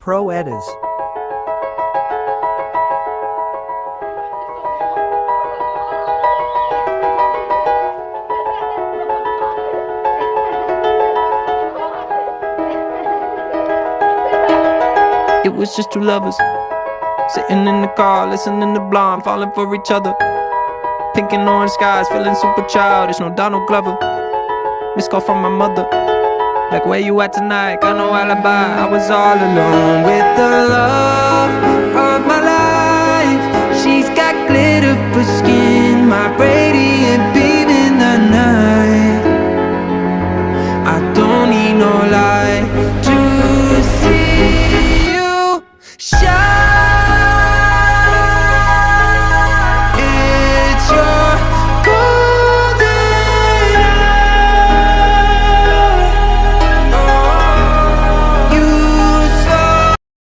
Pro Editors. It was just two lovers sitting in the car, listening to Blonde, falling for each other. Pink and orange skies, feeling super childish, no Donald Glover. Missed call from my mother, like, where you at tonight? Got no alibi. I was all alone with the love of my